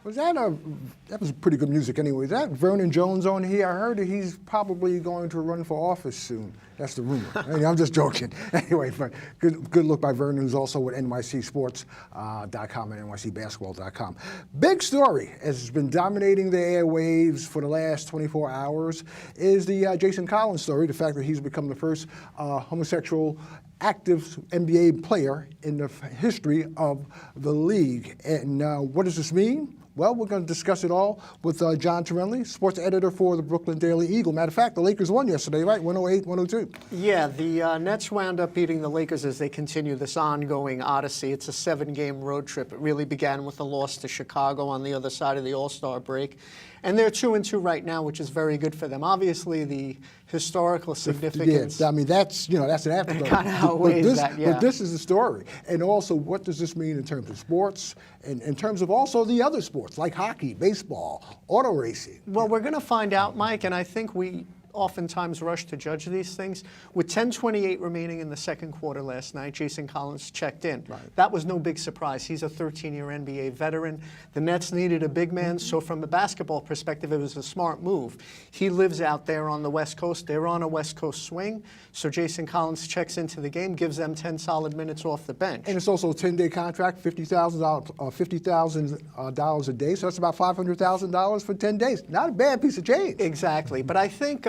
That was pretty good music anyway. Is that Vernon Jones on here? I heard that he's probably going to run for office soon. That's the rumor. I'm just joking. Anyway, but good look by Vernon, who's also with NYCsports.com and NYCbasketball.com. Big story, as has been dominating the airwaves for the last 24 hours, is the Jason Collins story, the fact that he's become the first homosexual active NBA player in the history of the league. And what does this mean? Well, we're going to discuss it all with John Torelli, sports editor for the Brooklyn Daily Eagle. Matter of fact, the Lakers won yesterday, right? 108-102. Yeah, the Nets wound up beating the Lakers as they continue this ongoing odyssey. It's a 7-game road trip. It really began with a loss to Chicago on the other side of the All-Star break. And they're 2-2 right now, which is very good for them. Obviously, the historical significance. Yeah, I mean, that's an afterthought. Kind of outweighs that, yeah. But this is the story. And also, what does this mean in terms of sports and in terms of also the other sports, like hockey, baseball, auto racing? Well, we're going to find out, Mike, and I think we oftentimes rush to judge these things. With 10:28 remaining in the second quarter last night, Jason Collins checked in. Right. That was no big surprise. He's a 13-year NBA veteran. The Nets needed a big man, so from a basketball perspective, it was a smart move. He lives out there on the West Coast. They're on a West Coast swing, so Jason Collins checks into the game, gives them 10 solid minutes off the bench. And it's also a 10-day contract, $50,000 a day, so that's about $500,000 for 10 days. Not a bad piece of change. Exactly, but I think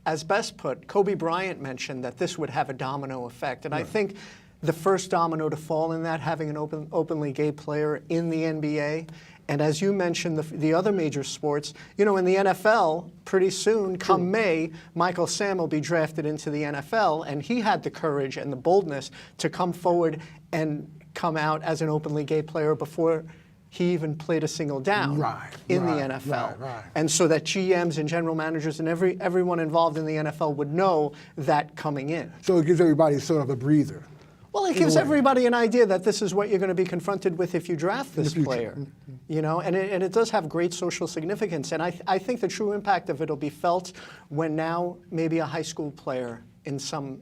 as Best put, Kobe Bryant mentioned that this would have a domino effect. And I think the first domino to fall in that, having an openly gay player in the NBA, and as you mentioned, the other major sports, in the NFL, pretty soon, come May, Michael Sam will be drafted into the NFL, and he had the courage and the boldness to come forward and come out as an openly gay player before he even played a single down in the NFL. Right. And so that GMs and general managers and everyone involved in the NFL would know that coming in. So it gives everybody sort of a breather. Well, it gives everybody an idea that this is what you're going to be confronted with if you draft this player. And it does have great social significance. And I think the true impact of it will be felt when now maybe a high school player in some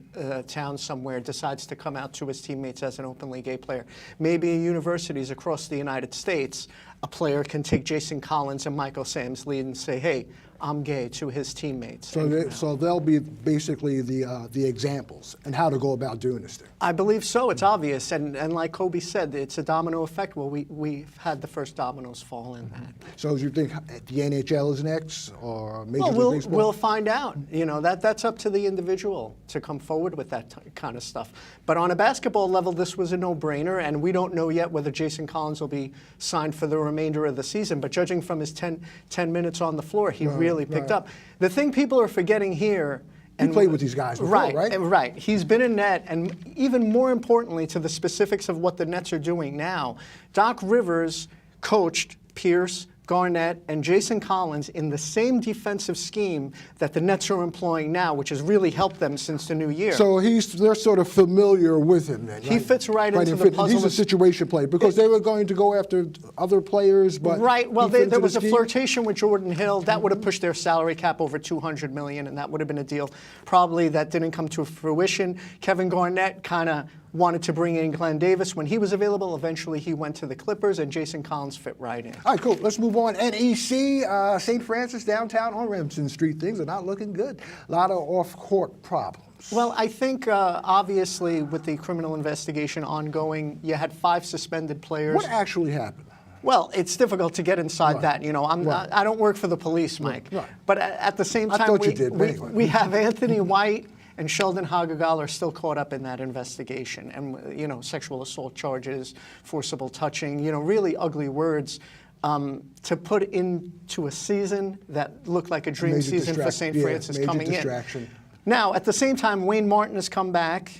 town somewhere decides to come out to his teammates as an openly gay player. Maybe in universities across the United States, a player can take Jason Collins and Michael Sam's lead and say, hey, I'm gay, to his teammates. So they'll be basically the examples and how to go about doing this thing. I believe so. It's obvious. And like Kobe said, it's a domino effect. Well, we've had the first dominoes fall in that. So do you think the NHL is next, or Major League Baseball? We'll find out. That's up to the individual to come forward with that kind of stuff. But on a basketball level, this was a no-brainer, and we don't know yet whether Jason Collins will be signed for the remainder of the season. But judging from his 10 minutes on the floor, he really picked up. The thing people are forgetting here, he played with these guys before, right? Right. He's been in net, and even more importantly to the specifics of what the Nets are doing now, Doc Rivers coached Pierce, Garnett, and Jason Collins in the same defensive scheme that the Nets are employing now, which has really helped them since the new year. So they're sort of familiar with him then, right? He fits right into the puzzle. He's a situation player because they were going to go after other players, but well, there was a flirtation with Jordan Hill. That would have pushed their salary cap over $200 million, and that would have been a deal probably that didn't come to fruition. Kevin Garnett kind of wanted to bring in Glenn Davis when he was available. Eventually, he went to the Clippers, and Jason Collins fit right in. All right, cool. Let's move on. NEC, St. Francis downtown on Remsen Street. Things are not looking good. A lot of off-court problems. Well, I think obviously with the criminal investigation ongoing, you had 5 suspended players. What actually happened? Well, it's difficult to get inside that. I don't work for the police, Mike. But at the same time, we have Anthony White and Sheldon Hagagal are still caught up in that investigation. And, sexual assault charges, forcible touching, really ugly words to put into a season that looked like a dream season for St. Francis coming in. Now, at the same time, Wayne Martin has come back.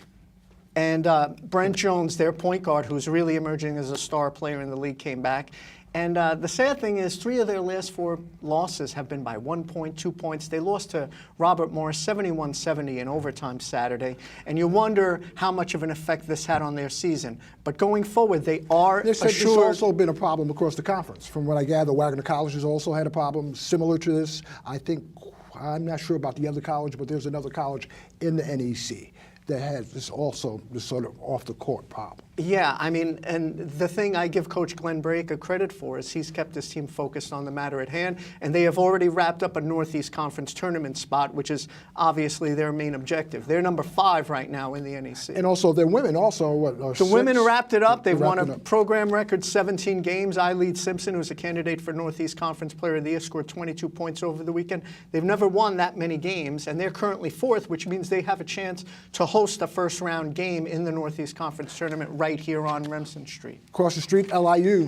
And Brent Jones, their point guard, who's really emerging as a star player in the league, came back. And the sad thing is 3 of their last 4 losses have been by 1 point, 2 points. They lost to Robert Morris 71-70 in overtime Saturday. And you wonder how much of an effect this had on their season. But going forward, they are assured. There's also been a problem across the conference. From what I gather, Wagner College has also had a problem similar to this. I'm not sure about the other college, but there's another college in the NEC that has this also this sort of off the court problem. Yeah, I mean, and the thing I give Coach Glenn Brake a credit for is he's kept his team focused on the matter at hand, and they have already wrapped up a Northeast Conference tournament spot, which is obviously their main objective. They're number 5 right now in the NEC. And also their women also, the women wrapped it up. They've won a program record 17 games. Eileen Simpson, who's a candidate for Northeast Conference Player of the Year, scored 22 points over the weekend. They've never won that many games, and they're currently 4th, which means they have a chance to host a first-round game in the Northeast Conference tournament right here on Remsen Street. Across the street, LIU.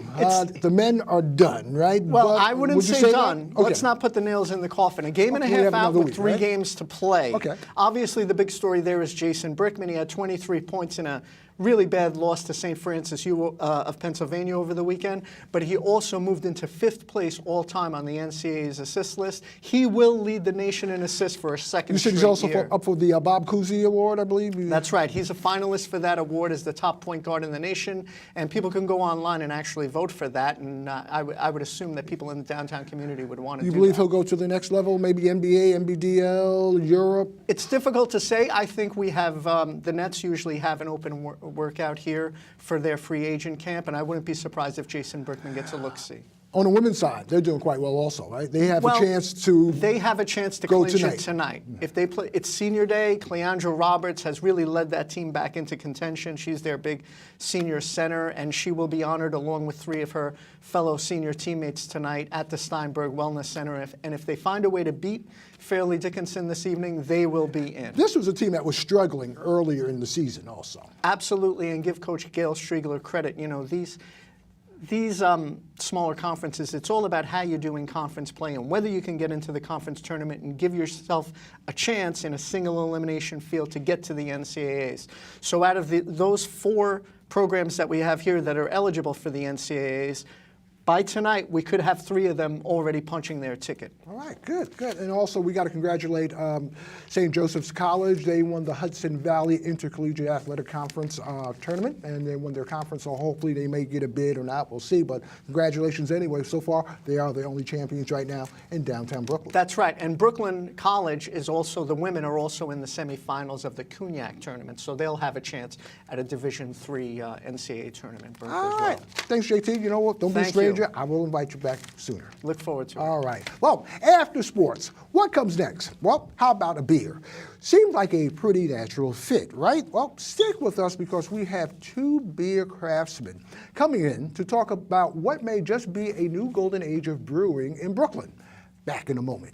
The men are done, right? Well, I wouldn't say done. Okay. Let's not put the nails in the coffin. A game and a half out with 3 games to play. Okay. Obviously, the big story there is Jason Brickman. He had 23 points in a really bad loss to St. Francis U of Pennsylvania over the weekend, but he also moved into 5th place all-time on the NCAA's assist list. He will lead the nation in assists for a second straight year. You said he's also up for the Bob Cousy Award, I believe? That's right. He's a finalist for that award as the top point guard in the nation, and people can go online and actually vote for that, and I would assume that people in the downtown community would want to do that. You believe he'll go to the next level, maybe NBA, NBDL, Europe? It's difficult to say. I think we have, the Nets usually have an open workout here for their free agent camp, and I wouldn't be surprised if Jason Brickman gets a look-see. On the women's side, they're doing quite well also, right? They have a chance to clinch it tonight. If they play, it's senior day. Cleandra Roberts has really led that team back into contention. She's their big senior center, and she will be honored along with 3 of her fellow senior teammates tonight at the Steinberg Wellness Center. And if they find a way to beat Fairleigh Dickinson this evening, they will be in. This was a team that was struggling earlier in the season also. Absolutely, and give Coach Gail Striegler credit. You know, these smaller conferences, it's all about how you do in conference play and whether you can get into the conference tournament and give yourself a chance in a single elimination field to get to the NCAAs. So out of those 4 programs that we have here that are eligible for the NCAAs, by tonight, we could have 3 of them already punching their ticket. All right, good, good. And also, we got to congratulate St. Joseph's College. They won the Hudson Valley Intercollegiate Athletic Conference tournament, and they won their conference, so hopefully they may get a bid or not. We'll see, but congratulations anyway. So far, they are the only champions right now in downtown Brooklyn. That's right, and Brooklyn College is also, the women are also in the semifinals of the Cognac tournament, so they'll have a chance at a Division III NCAA tournament berth as well. Thanks, JT. You know what? Don't be stranger. I will invite you back sooner. Look forward to it. All right. Well, after sports, what comes next? Well, how about a beer? Seems like a pretty natural fit, right? Well, stick with us because we have 2 beer craftsmen coming in to talk about what may just be a new golden age of brewing in Brooklyn. Back in a moment.